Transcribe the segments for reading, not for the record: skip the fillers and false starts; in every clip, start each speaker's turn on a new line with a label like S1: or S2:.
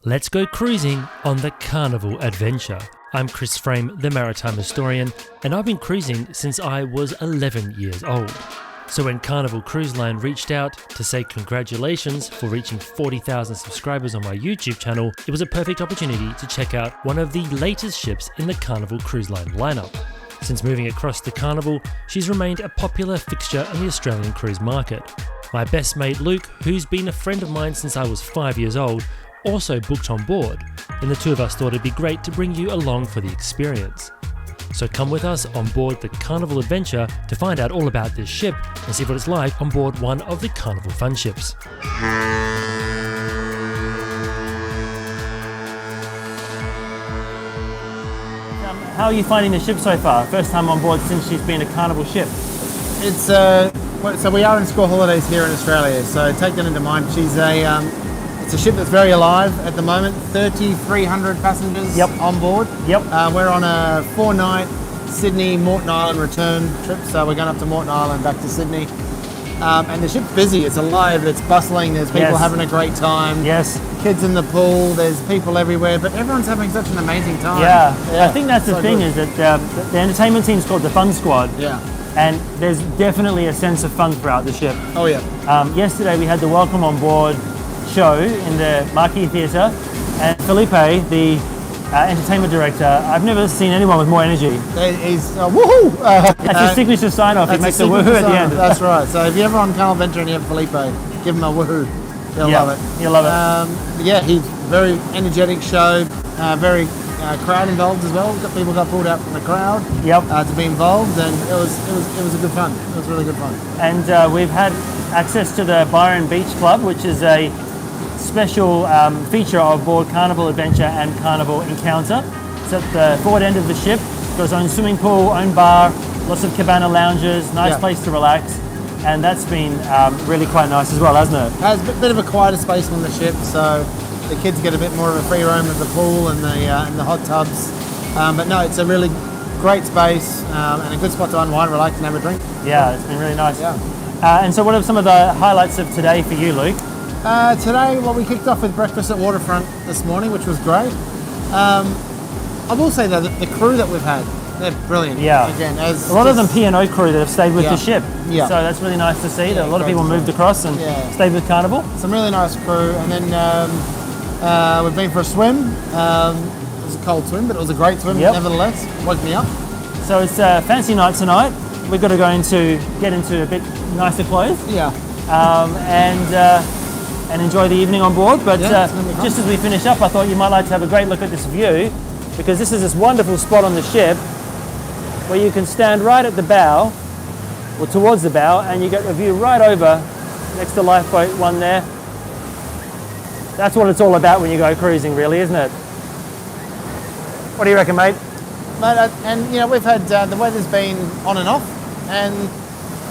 S1: Let's go cruising on the Carnival Adventure. I'm Chris Frame, the maritime historian, and I've been cruising since I was 11 years old. So when Carnival Cruise Line reached out to say congratulations for reaching 40,000 subscribers on my YouTube channel, it was a perfect opportunity to check out one of the latest ships in the Carnival Cruise Line lineup. Since moving across the Carnival, she's remained a popular fixture in the Australian cruise market. My best mate Luke, who's been a friend of mine since I was 5 years old, also booked on board, and the two of us thought it'd be great to bring you along for the experience. So come with us on board the Carnival Adventure to find out all about this ship and see what it's like on board one of the Carnival fun ships. How are you finding the ship so far? First time on board since she's been a Carnival ship.
S2: It's so we are in school holidays here in Australia, so take that into mind. It's a ship that's very alive at the moment. 3,300 passengers on board. We're on a 4-night Sydney Moreton Island return trip, so we're going up to Moreton Island, back to Sydney. And the ship's busy. It's alive. It's bustling. There's people having a great time.
S1: Yes.
S2: Kids in the pool. There's people everywhere, but everyone's having such an amazing time.
S1: Yeah. I think that's the thing is that the entertainment team's called the Fun Squad.
S2: Yeah.
S1: And there's definitely a sense of fun throughout the ship.
S2: Oh yeah.
S1: Yesterday we had the Welcome on Board show in the Marquee Theatre, and Felipe, the entertainment director, I've never seen anyone with more energy.
S2: He's woohoo!
S1: That's his signature sign-off. He makes a woohoo at the end.
S2: That's right. So if you're ever on Carnival Adventure and you have Felipe, give him a woohoo. He'll love it.
S1: He'll love it.
S2: He's very energetic show. Very crowd involved as well. People got pulled out from the crowd to be involved, and it was a good fun. It was really good fun. And
S1: we've had access to the Byron Beach Club, which is a special feature of board Carnival Adventure and Carnival Encounter. It's at the forward end of the ship. Got its own swimming pool, own bar, lots of cabana lounges, nice place to relax, and that's been really quite nice as well, hasn't it?
S2: It has a bit of a quieter space on the ship, so the kids get a bit more of a free roam of the pool and the hot tubs. But no, it's a really great space and a good spot to unwind, relax, and have a drink.
S1: Yeah, it's been really nice.
S2: Yeah.
S1: And so what are some of the highlights of today for you, Luke?
S2: Today, we kicked off with breakfast at Waterfront this morning, which was great. I will say though that the crew that we've had, they're brilliant.
S1: Yeah.
S2: Again,
S1: a lot of them P&O crew that have stayed with the ship.
S2: Yeah.
S1: So that's really nice to see that a lot of people moved across and stayed with Carnival.
S2: Some really nice crew, and then we've been for a swim. It was a cold swim, but it was a great swim nevertheless. Woke me up.
S1: So it's a fancy night tonight. We've got to get into a bit nicer clothes.
S2: Yeah.
S1: And enjoy the evening on board. But just as we finish up, I thought you might like to have a great look at this view, because this is this wonderful spot on the ship where you can stand right at the bow, or towards the bow, and you get a view right over next to Lifeboat 1 there. That's what it's all about when you go cruising, really, isn't it? What do you reckon, mate?
S2: Mate, and we've had the weather's been on and off, and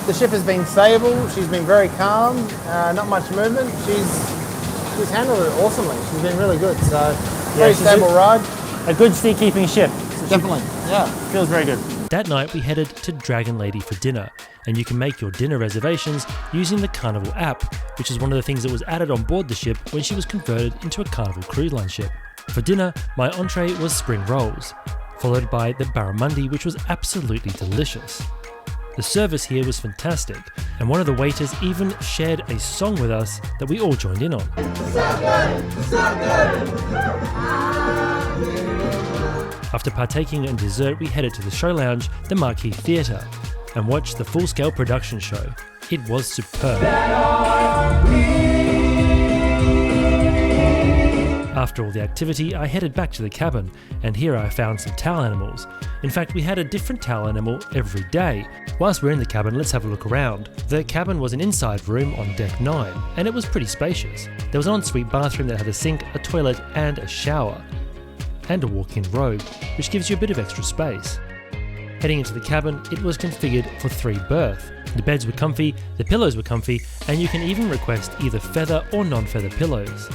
S2: the ship has been stable. She's been very calm, not much movement. She's handled it awesomely. She's been really good. So very stable ride. A good sea-keeping ship. Definitely, yeah.
S1: Feels very good. That night we headed to Dragon Lady for dinner, and you can make your dinner reservations using the Carnival app, which is one of the things that was added on board the ship when she was converted into a Carnival Cruise Line ship. For dinner, my entree was spring rolls, followed by the barramundi, which was absolutely delicious. The service here was fantastic, and one of the waiters even shared a song with us that we all joined in on. After partaking in dessert, we headed to the show lounge, the Marquee Theatre, and watched the full-scale production show. It was superb. After all the activity, I headed back to the cabin, and here I found some towel animals. In fact, we had a different towel animal every day. Whilst we're in the cabin, let's have a look around. The cabin was an inside room on deck 9, and it was pretty spacious. There was an ensuite bathroom that had a sink, a toilet, and a shower, and a walk-in robe, which gives you a bit of extra space. Heading into the cabin, it was configured for 3 berth. The beds were comfy, the pillows were comfy, and you can even request either feather or non-feather pillows.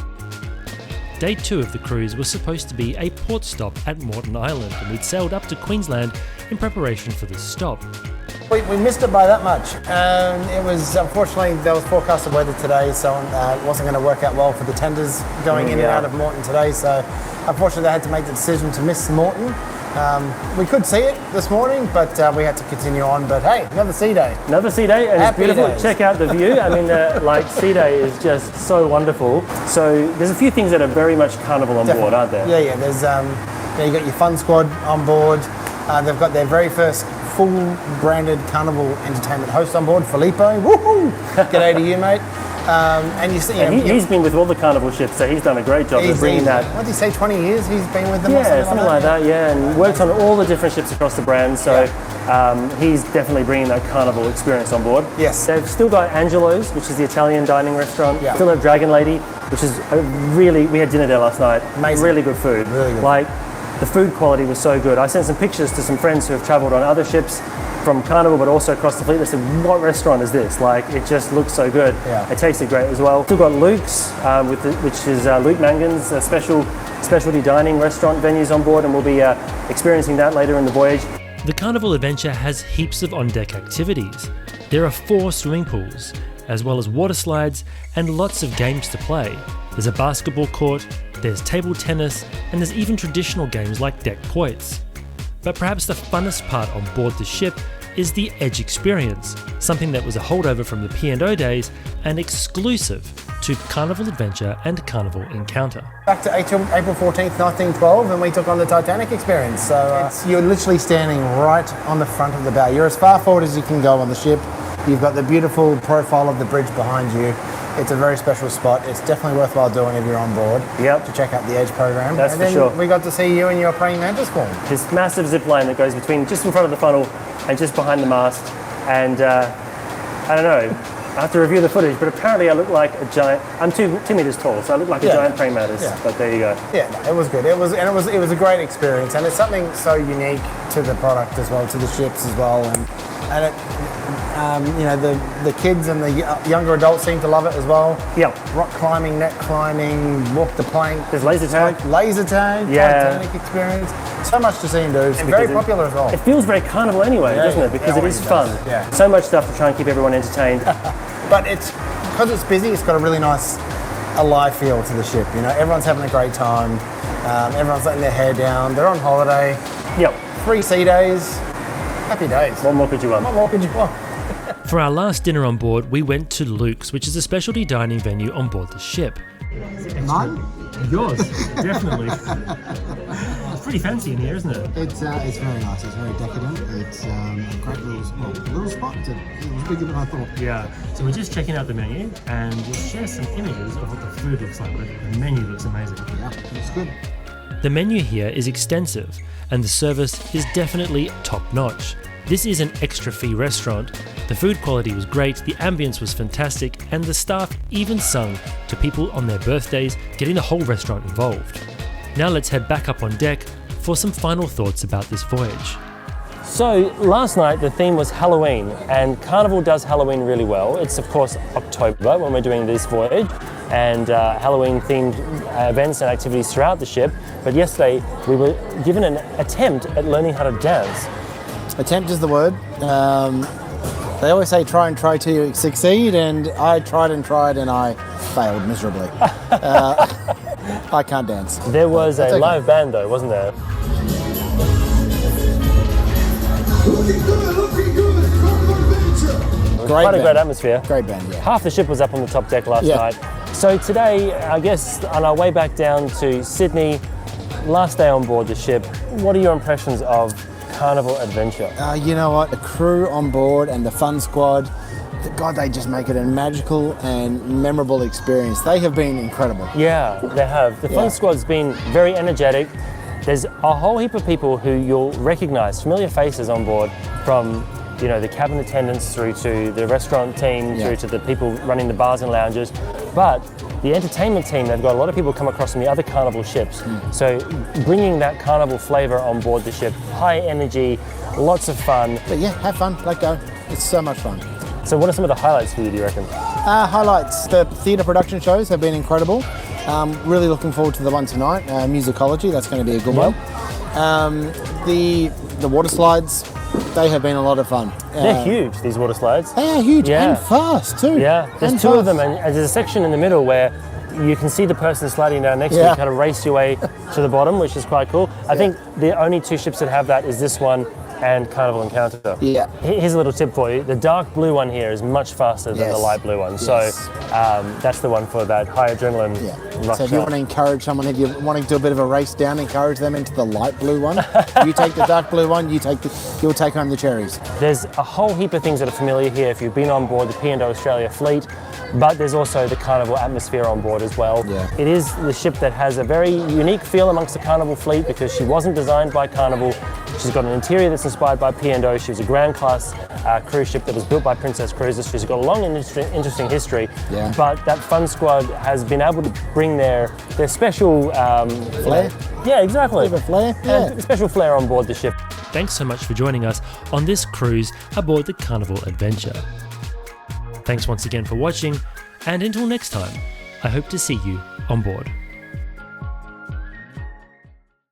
S1: Day 2 of the cruise was supposed to be a port stop at Moreton Island, and we'd sailed up to Queensland in preparation for this stop.
S2: We missed it by that much. It was, unfortunately, there was forecasted weather today, so it wasn't going to work out well for the tenders going in and out of Moreton today. So unfortunately, they had to make the decision to miss Moreton. We could see it this morning, but we had to continue on. But hey, another sea day.
S1: Another sea day, and
S2: Happy
S1: it's beautiful.
S2: days.
S1: Check out the view. I mean, like sea day is just so wonderful. So there's a few things that are very much Carnival on board, aren't there?
S2: Yeah. There's you got your fun squad on board. They've got their very first full branded Carnival entertainment host on board, Filippo. Woohoo! G'day to you, mate. And you see,
S1: he's been with all the Carnival ships, so he's done a great job of bringing that.
S2: What did he say? 20 years he's been with them.
S1: Yeah, something like that. Yeah, and worked on all the different ships across the brand. So he's definitely bringing that Carnival experience on board.
S2: Yes.
S1: They've still got Angelo's, which is the Italian dining restaurant.
S2: Yeah.
S1: Still have Dragon Lady, which is we had dinner there last night.
S2: Amazing.
S1: Really good food.
S2: Really good.
S1: Like, the food quality was so good. I sent some pictures to some friends who have travelled on other ships from Carnival, but also across the fleet. They said, what restaurant is this? Like, it just looks so good.
S2: Yeah.
S1: It tasted great as well. Still got Luke's, which is Luke Mangan's specialty dining restaurant venues on board, and we'll be experiencing that later in the voyage.
S3: The Carnival Adventure has heaps of on-deck activities. There are 4 swimming pools, as well as water slides and lots of games to play. There's a basketball court, there's table tennis, and there's even traditional games like deck quoits. But perhaps the funnest part on board the ship is the Edge experience, something that was a holdover from the P&O days and exclusive to Carnival Adventure and Carnival Encounter.
S2: Back to April 14th, 1912, and we took on the Titanic experience. So you're literally standing right on the front of the bow. You're as far forward as you can go on the ship. You've got the beautiful profile of the bridge behind you. It's a very special spot. It's definitely worthwhile doing if you're on board.
S1: Yep.
S2: To check out the Edge program.
S1: That's
S2: and
S1: for
S2: then
S1: sure.
S2: We got to see you in your praying mantis form.
S1: This massive zip line that goes between just in front of the funnel and just behind the mast. And I don't know, I have to review the footage, but apparently I look like a giant. I'm 2 meters tall, so I look like a giant praying mantis. Yeah. But there you go.
S2: Yeah, no, it was good. It was a great experience, and it's something so unique to the product as well, to the ships as well, and it. The kids and the younger adults seem to love it as well.
S1: Yeah.
S2: Rock climbing, net climbing, walk the plank.
S1: There's laser tag.
S2: Titanic experience. So much to see and do. It's very popular as well.
S1: It feels very Carnival anyway, doesn't it? Because it is fun.
S2: Yeah.
S1: So much stuff to try and keep everyone entertained.
S2: But because it's busy, it's got a really nice alive feel to the ship. You know, everyone's having a great time. Everyone's letting their hair down. They're on holiday.
S1: Yep.
S2: 3 sea days. Happy days.
S1: What more could you want?
S2: What more could you want?
S3: For our last dinner on board, we went to Luke's, which is a specialty dining venue on board the ship.
S2: Mine?
S3: Yours, definitely. It's pretty fancy in here, isn't it?
S2: It's very nice. It's very decadent. It's a great little spot. It was bigger than I thought.
S3: Yeah. So we're just checking out the menu, and we'll share some images of what the food looks like. The menu looks amazing.
S2: Yeah, it's good.
S3: The menu here is extensive, and the service is definitely top-notch. This is an extra fee restaurant. The food quality was great, the ambience was fantastic, and the staff even sung to people on their birthdays, getting the whole restaurant involved. Now let's head back up on deck for some final thoughts about this voyage.
S1: So last night the theme was Halloween, and Carnival does Halloween really well. It's of course October when we're doing this voyage, and Halloween themed events and activities throughout the ship. But yesterday we were given an attempt at learning how to dance.
S2: Attempt is the word. They always say try and try till you succeed, and I tried and I failed miserably. I can't dance.
S1: There was a live band though, wasn't there?
S4: Looking good, Carnival Adventure.
S1: Quite a great atmosphere.
S2: Great band, yeah.
S1: Half the ship was up on the top deck last night. So today, I guess on our way back down to Sydney, last day on board the ship, what are your impressions of Carnival Adventure?
S2: You know what, the crew on board and the fun squad, God, they just make it a magical and memorable experience. They have been incredible.
S1: Yeah, they have. The fun squad's been very energetic. There's a whole heap of people who you'll recognise, familiar faces on board, from the cabin attendants through to the restaurant team, through to the people running the bars and lounges. But the entertainment team, they've got a lot of people come across from the other Carnival ships. So bringing that Carnival flavour on board the ship, high energy, lots of fun.
S2: But yeah, have fun, let go. It's so much fun.
S1: So what are some of the highlights for you, do you reckon?
S2: Highlights, the theatre production shows have been incredible. Really looking forward to the one tonight, Musicology, that's going to be a good one. The water slides They have been a lot of fun.
S3: They're huge, these water slides.
S2: They are huge
S3: Yeah.
S2: and fast too.
S3: Yeah, there's
S2: And
S3: two of
S2: fast.
S3: them, and there's a section in the middle where you can see the person sliding down next to
S2: Yeah.
S3: you kind of race your way to the bottom, which is quite cool. I think the only two ships that have that is this one and Carnival Encounter.
S2: Yeah.
S3: Here's a little tip for you. The dark blue one here is much faster than the
S2: Yes.
S3: light blue one.
S2: Yes.
S3: So that's the one for that high adrenaline rush
S2: So if you
S3: hour.
S2: want to encourage someone, if you're wanting to do a bit of a race down, encourage them into the light blue one. You take the dark blue one, you'll take home the cherries.
S3: There's a whole heap of things that are familiar here if you've been on board the P&O Australia fleet, but there's also the Carnival atmosphere on board as well.
S2: Yeah.
S3: It is the ship that has a very unique feel amongst the Carnival fleet because she wasn't designed by Carnival. She's got an interior that's inspired by P&O. She was a Grand Class cruise ship that was built by Princess Cruises. She's got a long and interesting history,
S2: Yeah.
S3: but that Fun Squad has been able to bring their special
S2: Flair?
S3: Yeah, exactly.
S2: Bit of a flair? Yeah.
S3: Special flair on board the ship.
S1: Thanks so much for joining us on this cruise aboard the Carnival Adventure. Thanks once again for watching, and until next time, I hope to see you on board.